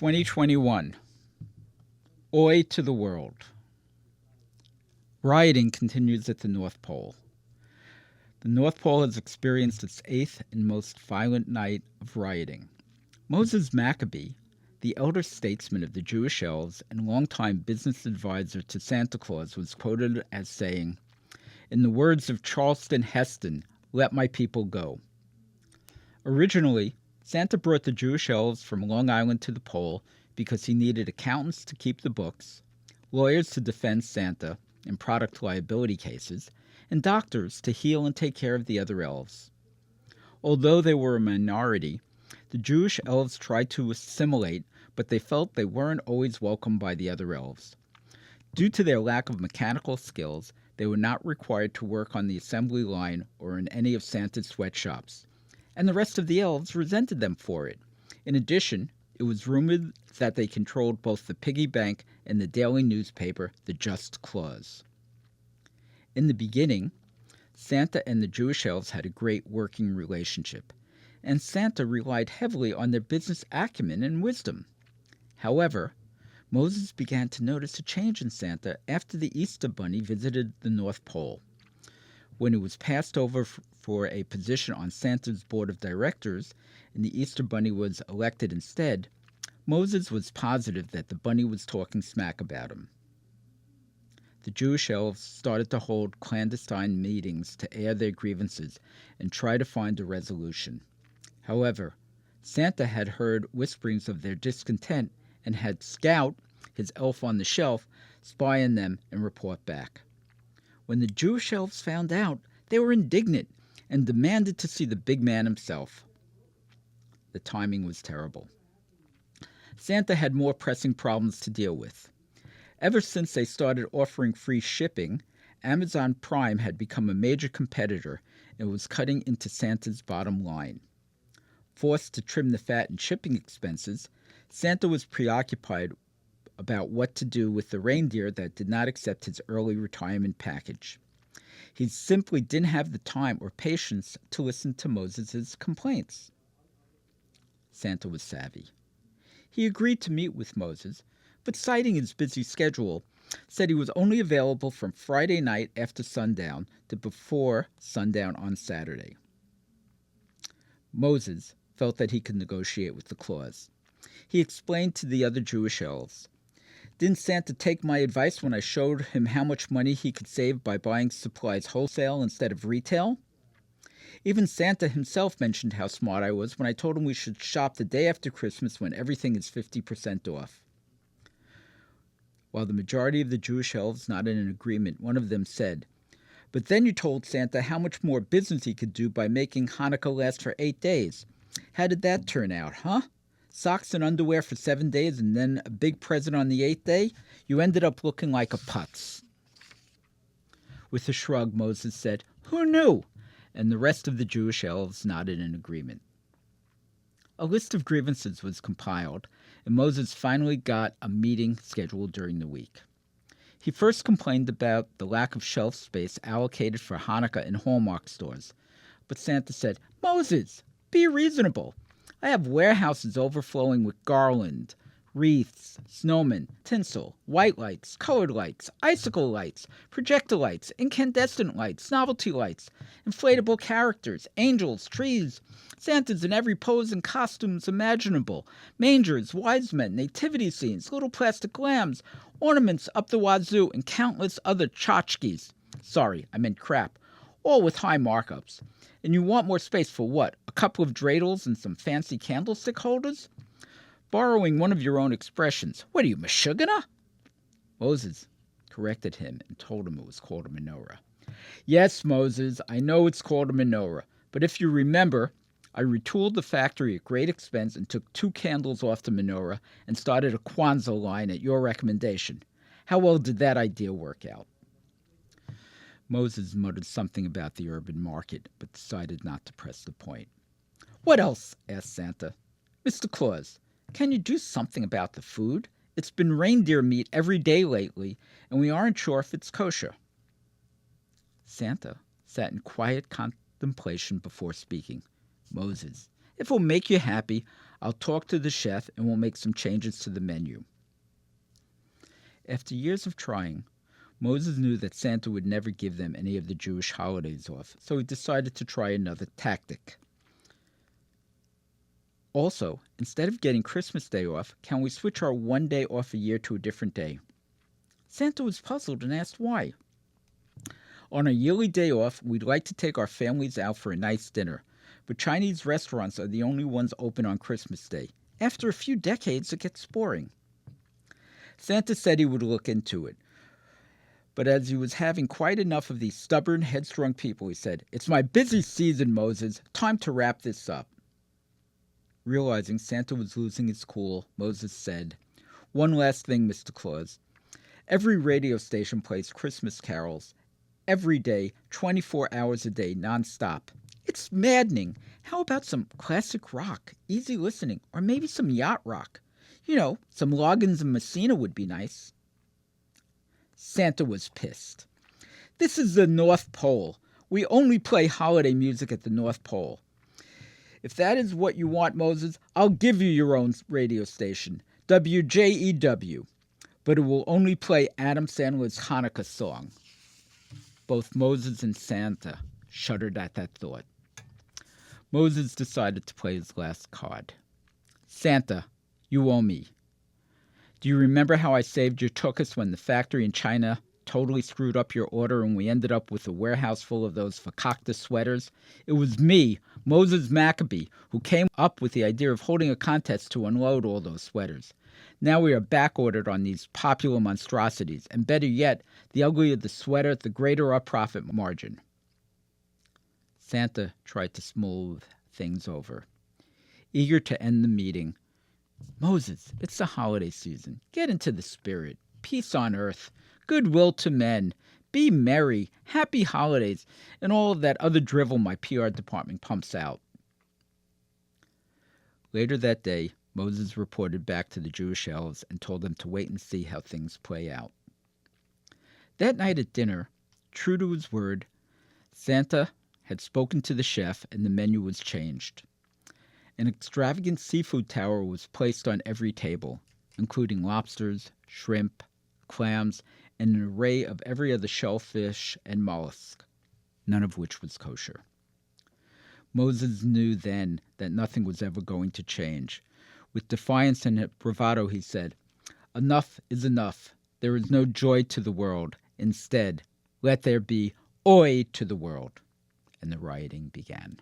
2021. Oye to the World. Rioting continues at the North Pole. The North Pole has experienced its eighth and most violent night of rioting. Moses Maccabee, the elder statesman of the Jewish elves and longtime business advisor to Santa Claus, was quoted as saying, "In the words of Charleston Heston, let my people go." Originally, Santa brought the Jewish elves from Long Island to the Pole because he needed accountants to keep the books, lawyers to defend Santa in product liability cases, and doctors to heal and take care of the other elves. Although they were a minority, the Jewish elves tried to assimilate, but they felt they weren't always welcomed by the other elves. Due to their lack of mechanical skills, they were not required to work on the assembly line or in any of Santa's sweatshops, and the rest of the elves resented them for it. In addition, it was rumored that they controlled both the piggy bank and the daily newspaper, the Just Claus. In the beginning, Santa and the Jewish elves had a great working relationship, and Santa relied heavily on their business acumen and wisdom. However, Moses began to notice a change in Santa after the Easter Bunny visited the North Pole. When it was passed over for a position on Santa's board of directors and the Easter Bunny was elected instead, Moses was positive that the bunny was talking smack about him. The Jewish elves started to hold clandestine meetings to air their grievances and try to find a resolution. However, Santa had heard whisperings of their discontent and had Scout, his elf on the shelf, spy on them and report back. When the Jewish elves found out, they were indignant and demanded to see the big man himself. The timing was terrible. Santa had more pressing problems to deal with. Ever since they started offering free shipping, Amazon Prime had become a major competitor and was cutting into Santa's bottom line. Forced to trim the fat in shipping expenses, Santa was preoccupied about what to do with the reindeer that did not accept his early retirement package. He simply didn't have the time or patience to listen to Moses' complaints. Santa was savvy. He agreed to meet with Moses, but citing his busy schedule, said he was only available from Friday night after sundown to before sundown on Saturday. Moses felt that he could negotiate with the Claus. He explained to the other Jewish elves, "Didn't Santa take my advice when I showed him how much money he could save by buying supplies wholesale instead of retail? Even Santa himself mentioned how smart I was when I told him we should shop the day after Christmas when everything is 50% off." While the majority of the Jewish elves nodded in agreement, one of them said, "But then you told Santa how much more business he could do by making Hanukkah last for 8 days. How did that turn out, huh? Socks and underwear for 7 days and then a big present on the 8th day? You ended up looking like a putz." With a shrug, Moses said, "Who knew?" And the rest of the Jewish elves nodded in agreement. A list of grievances was compiled, and Moses finally got a meeting scheduled during the week. He first complained about the lack of shelf space allocated for Hanukkah in Hallmark stores, but Santa said, "Moses, be reasonable. I have warehouses overflowing with garland, wreaths, snowmen, tinsel, white lights, colored lights, icicle lights, projector lights, incandescent lights, novelty lights, inflatable characters, angels, trees, Santas in every pose and costumes imaginable, mangers, wise men, nativity scenes, little plastic lambs, ornaments up the wazoo, and countless other tchotchkes. Sorry, I meant crap. All with high markups. And you want more space for what? A couple of dreidels and some fancy candlestick holders? Borrowing one of your own expressions, what are you, Meshuggah?" Moses corrected him and told him it was called a menorah. "Yes, Moses, I know it's called a menorah, but if you remember, I retooled the factory at great expense and took 2 candles off the menorah and started a Kwanzaa line at your recommendation. How well did that idea work out?" Moses muttered something about the urban market, but decided not to press the point. "What else?" asked Santa. "Mr. Claus, can you do something about the food? It's been reindeer meat every day lately, and we aren't sure if it's kosher." Santa sat in quiet contemplation before speaking. "Moses, if it will make you happy, I'll talk to the chef and we'll make some changes to the menu. After years of trying, Moses knew that Santa would never give them any of the Jewish holidays off, so he decided to try another tactic. Also, instead of getting Christmas Day off, can we switch our one day off a year to a different day? Santa was puzzled and asked why. On our yearly day off, we'd like to take our families out for a nice dinner, but Chinese restaurants are the only ones open on Christmas Day. After a few decades, it gets boring. Santa said he would look into it, but as he was having quite enough of these stubborn, headstrong people, he said, "It's my busy season, Moses. Time to wrap this up." Realizing Santa was losing his cool, Moses said, "One last thing, Mr. Claus. Every radio station plays Christmas carols. Every day, 24 hours a day, nonstop. It's maddening. How about some classic rock, easy listening, or maybe some yacht rock? You know, some Loggins and Messina would be nice." Santa was pissed. "This is the North Pole. We only play holiday music at the North Pole. If that is what you want, Moses, I'll give you your own radio station, WJEW, but it will only play Adam Sandler's Hanukkah song." Both Moses and Santa shuddered at that thought. Moses decided to play his last card. "Santa, you owe me. Do you remember how I saved your tuchus when the factory in China totally screwed up your order and we ended up with a warehouse full of those fakakta sweaters? It was me, Moses Maccabee, who came up with the idea of holding a contest to unload all those sweaters. Now we are back-ordered on these popular monstrosities, and better yet, the uglier the sweater, the greater our profit margin." Santa tried to smooth things over. Eager to end the meeting, "Moses, it's the holiday season. Get into the spirit. Peace on earth. Goodwill to men. Be merry. Happy holidays," and all of that other drivel my PR department pumps out. Later that day, Moses reported back to the Jewish elves and told them to wait and see how things play out. That night at dinner, true to his word, Santa had spoken to the chef and the menu was changed. An extravagant seafood tower was placed on every table, including lobsters, shrimp, clams, and an array of every other shellfish and mollusk, none of which was kosher. Moses knew then that nothing was ever going to change. With defiance and bravado, he said, "Enough is enough. There is no joy to the world. Instead, let there be Oye to the world." And the rioting began.